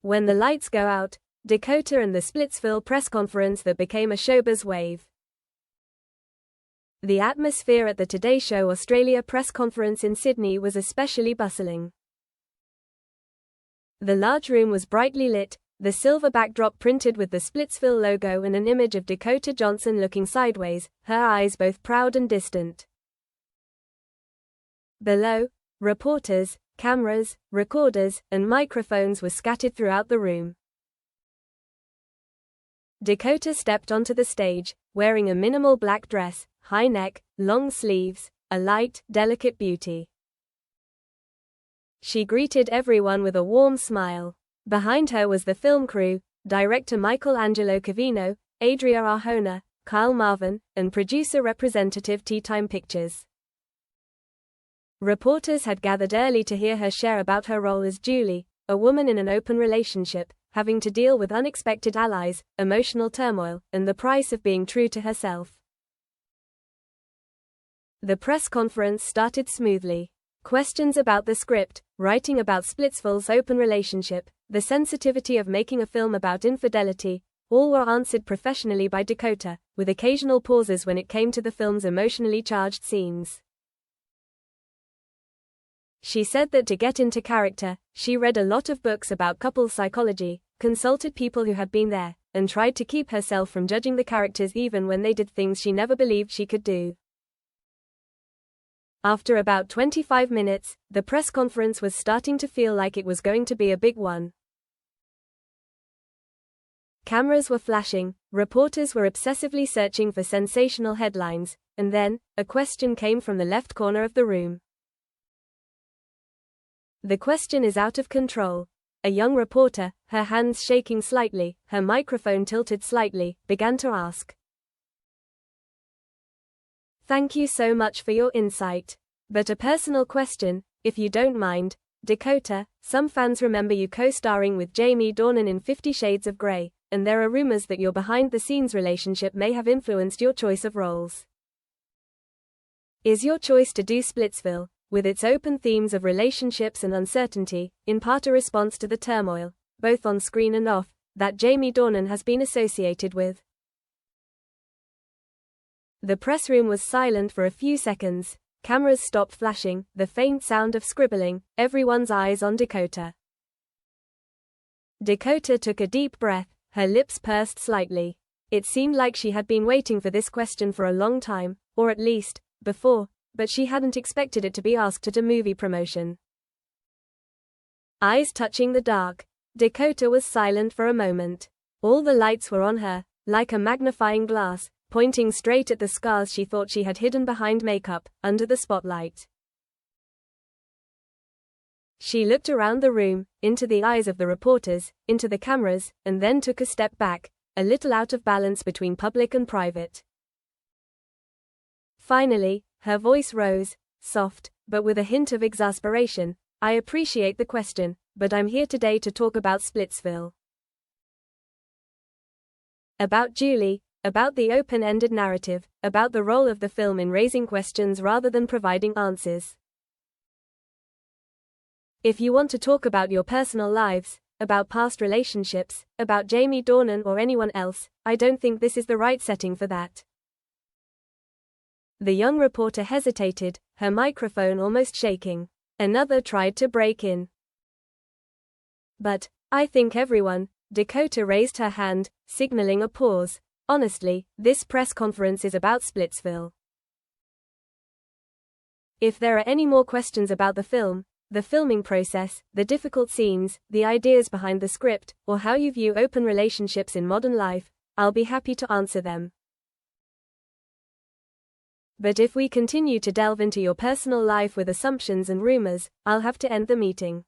When the lights go out, Dakota and the Splitsville press conference that became a Showbiz wave. The atmosphere at the Today Show Australia press conference in Sydney was especially bustling. The large room was brightly lit, the silver backdrop printed with the Splitsville logo and an image of Dakota Johnson looking sideways, her eyes both proud and distant. Below, reporters, cameras, recorders, and microphones were scattered throughout the room. Dakota stepped onto the stage, wearing a minimal black dress, high neck, long sleeves, a light, delicate beauty. She greeted everyone with a warm smile. Behind her was the film crew, director Michelangelo Cavino, Adria Arjona, Kyle Marvin, and producer representative Tea Time Pictures. Reporters had gathered early to hear her share about her role as Julie, a woman in an open relationship, having to deal with unexpected allies, emotional turmoil, and the price of being true to herself. The press conference started smoothly. Questions about the script, writing about Splitsville's open relationship, the sensitivity of making a film about infidelity, all were answered professionally by Dakota, with occasional pauses when it came to the film's emotionally charged scenes. She said that to get into character, she read a lot of books about couple psychology, consulted people who had been there, and tried to keep herself from judging the characters even when they did things she never believed she could do. After about 25 minutes, the press conference was starting to feel like it was going to be a big one. Cameras were flashing, reporters were obsessively searching for sensational headlines, and then, a question came from the left corner of the room. The question is out of control. A young reporter, her hands shaking slightly, her microphone tilted slightly, began to ask. Thank you so much for your insight. But a personal question, if you don't mind, Dakota. Some fans remember you co-starring with Jamie Dornan in 50 Shades of Grey, and there are rumors that your behind-the-scenes relationship may have influenced your choice of roles. Is your choice to do Splitsville, with its open themes of relationships and uncertainty, in part a response to the turmoil, both on screen and off, that Jamie Dornan has been associated with? The press room was silent for a few seconds, cameras stopped flashing, the faint sound of scribbling, everyone's eyes on Dakota. Dakota took a deep breath, her lips pursed slightly. It seemed like she had been waiting for this question for a long time, or at least, before, but she hadn't expected it to be asked at a movie promotion. Eyes touching the dark, Dakota was silent for a moment. All the lights were on her, like a magnifying glass, pointing straight at the scars she thought she had hidden behind makeup, under the spotlight. She looked around the room, into the eyes of the reporters, into the cameras, and then took a step back, a little out of balance between public and private. Finally, her voice rose, soft, but with a hint of exasperation. I appreciate the question, but I'm here today to talk about Splitsville. About Julie, about the open-ended narrative, about the role of the film in raising questions rather than providing answers. If you want to talk about your personal lives, about past relationships, about Jamie Dornan or anyone else, I don't think this is the right setting for that. The young reporter hesitated, her microphone almost shaking. Another tried to break in. But, I think everyone, Dakota raised her hand, signaling a pause. Honestly, this press conference is about Splitsville. If there are any more questions about the film, the filming process, the difficult scenes, the ideas behind the script, or how you view open relationships in modern life, I'll be happy to answer them. But if we continue to delve into your personal life with assumptions and rumors, I'll have to end the meeting.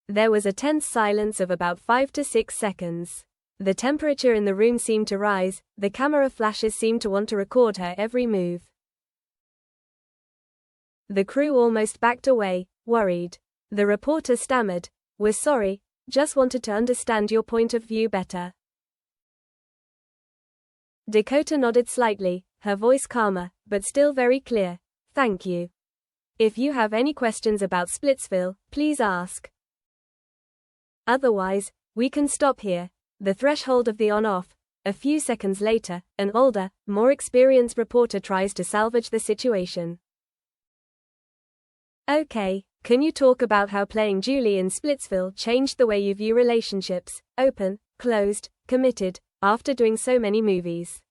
There was a tense silence of about 5 to 6 seconds. The temperature in the room seemed to rise, the camera flashes seemed to want to record her every move. The crew almost backed away, worried. The reporter stammered, "We're sorry, just wanted to understand your point of view better." Dakota nodded slightly, her voice calmer, but still very clear. "Thank you. If you have any questions about Splitsville, please ask." Otherwise, we can stop here. The threshold of the on-off. A few seconds later, an older, more experienced reporter tries to salvage the situation. Okay, can you talk about how playing Julie in Splitsville changed the way you view relationships, open, closed, committed, after doing so many movies?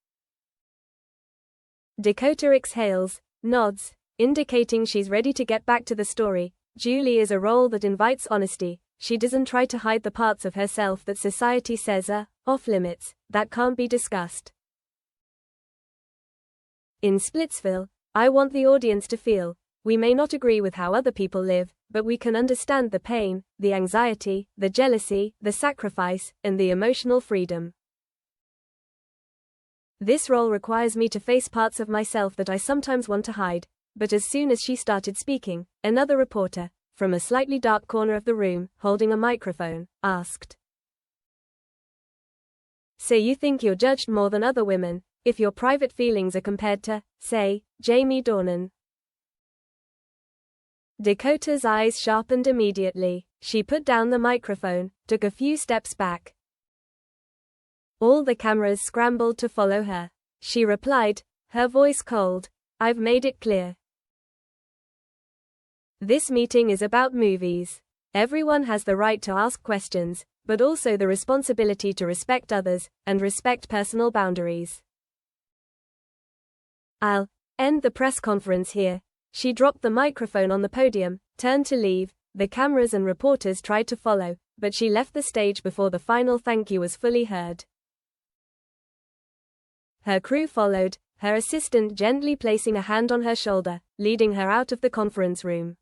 Dakota exhales, nods, indicating she's ready to get back to the story. Julie is a role that invites honesty. She doesn't try to hide the parts of herself that society says are off-limits, that can't be discussed. In Splitsville, I want the audience to feel, we may not agree with how other people live, but we can understand the pain, the anxiety, the jealousy, the sacrifice, and the emotional freedom. This role requires me to face parts of myself that I sometimes want to hide, but as soon as she started speaking, another reporter, from a slightly dark corner of the room, holding a microphone, asked, "So you think you're judged more than other women, if your private feelings are compared to, say, Jamie Dornan?" Dakota's eyes sharpened immediately. She put down the microphone, took a few steps back. All the cameras scrambled to follow her. She replied, her voice cold, "I've made it clear. This meeting is about movies. Everyone has the right to ask questions, but also the responsibility to respect others, and respect personal boundaries. I'll end the press conference here." She dropped the microphone on the podium, turned to leave. The cameras and reporters tried to follow, but she left the stage before the final thank you was fully heard. Her crew followed, her assistant gently placing a hand on her shoulder, leading her out of the conference room.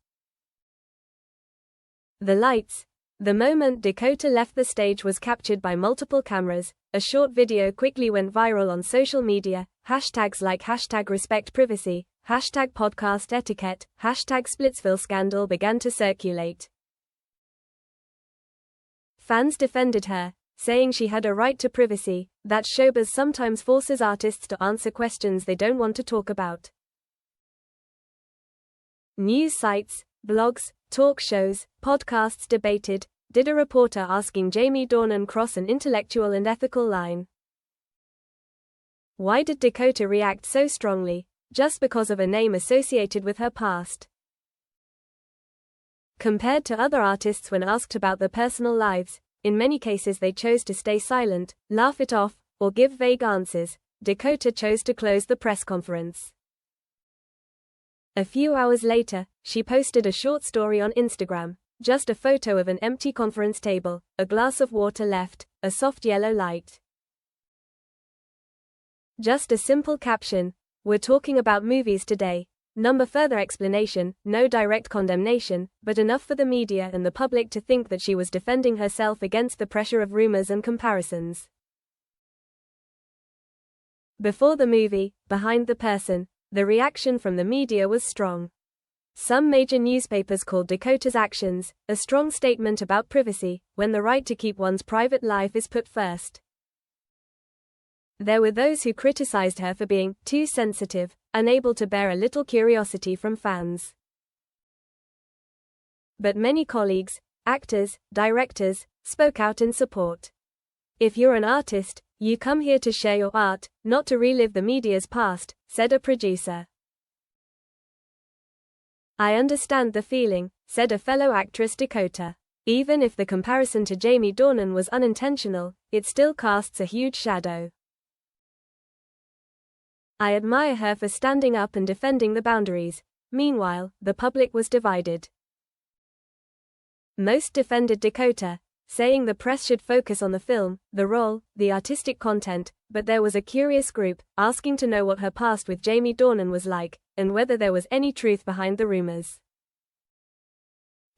The lights. The moment Dakota left the stage was captured by multiple cameras. A short video quickly went viral on social media. Hashtags like #RespectPrivacy, #PodcastEtiquette, #Splitsville scandal began to circulate. Fans defended her, saying she had a right to privacy, that Showbiz sometimes forces artists to answer questions they don't want to talk about. News sites, blogs, talk shows, podcasts debated, did a reporter asking Jamie Dornan cross an intellectual and ethical line? Why did Dakota react so strongly, just because of a name associated with her past? Compared to other artists when asked about their personal lives, in many cases they chose to stay silent, laugh it off, or give vague answers. Dakota chose to close the press conference. A few hours later, she posted a short story on Instagram, just a photo of an empty conference table, a glass of water left, a soft yellow light. Just a simple caption, "We're talking about movies today." No further explanation, no direct condemnation, but enough for the media and the public to think that she was defending herself against the pressure of rumors and comparisons. Before the movie, behind the person, the reaction from the media was strong. Some major newspapers called Dakota's actions a strong statement about privacy, when the right to keep one's private life is put first. There were those who criticized her for being too sensitive, unable to bear a little curiosity from fans. But many colleagues, actors, directors, spoke out in support. "If you're an artist, you come here to share your art, not to relive the media's past," said a producer. "I understand the feeling," said a fellow actress Dakota. "Even if the comparison to Jamie Dornan was unintentional, it still casts a huge shadow. I admire her for standing up and defending the boundaries." Meanwhile, the public was divided. Most defended Dakota, saying the press should focus on the film, the role, the artistic content, but there was a curious group, asking to know what her past with Jamie Dornan was like, and whether there was any truth behind the rumors.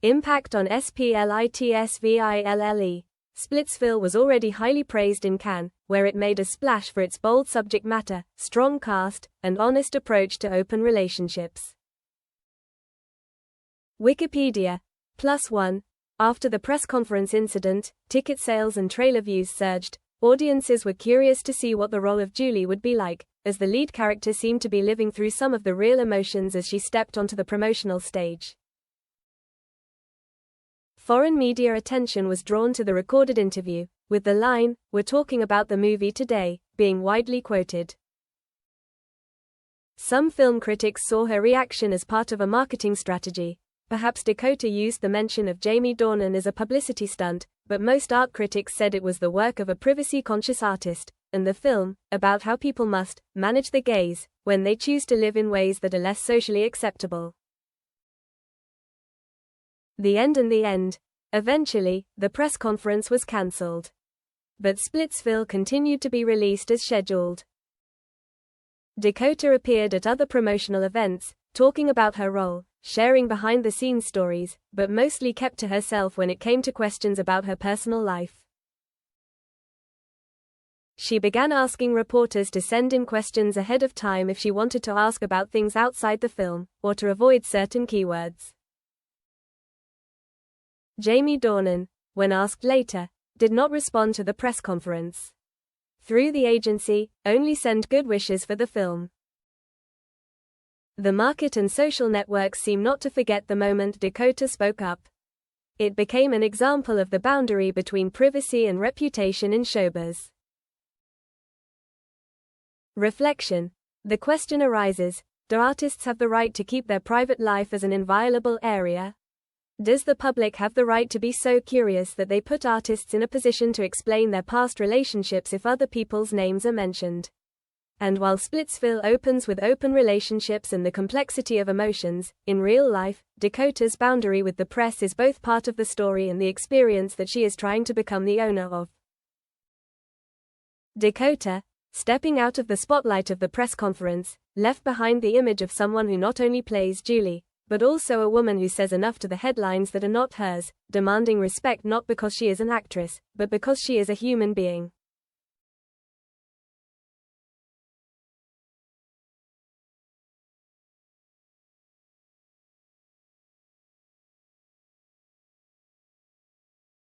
Impact on Splitsville. Splitsville was already highly praised in Cannes, where it made a splash for its bold subject matter, strong cast, and honest approach to open relationships. Wikipedia. +1. After the press conference incident, ticket sales and trailer views surged. Audiences were curious to see what the role of Julie would be like, as the lead character seemed to be living through some of the real emotions as she stepped onto the promotional stage. Foreign media attention was drawn to the recorded interview, with the line, "We're talking about the movie today," being widely quoted. Some film critics saw her reaction as part of a marketing strategy. Perhaps Dakota used the mention of Jamie Dornan as a publicity stunt, but most art critics said it was the work of a privacy-conscious artist, and the film, about how people must manage the gaze when they choose to live in ways that are less socially acceptable. The end. Eventually, the press conference was cancelled. But Splitsville continued to be released as scheduled. Dakota appeared at other promotional events, talking about her role, sharing behind-the-scenes stories, but mostly kept to herself when it came to questions about her personal life. She began asking reporters to send in questions ahead of time if she wanted to ask about things outside the film, or to avoid certain keywords. Jamie Dornan, when asked later, did not respond to the press conference. Through the agency, only send good wishes for the film. The market and social networks seem not to forget the moment Dakota spoke up. It became an example of the boundary between privacy and reputation in showbiz. Reflection. The question arises, do artists have the right to keep their private life as an inviolable area? Does the public have the right to be so curious that they put artists in a position to explain their past relationships if other people's names are mentioned? And while Splitsville opens with open relationships and the complexity of emotions, in real life, Dakota's boundary with the press is both part of the story and the experience that she is trying to become the owner of. Dakota, stepping out of the spotlight of the press conference, left behind the image of someone who not only plays Julie, but also a woman who says enough to the headlines that are not hers, demanding respect not because she is an actress, but because she is a human being.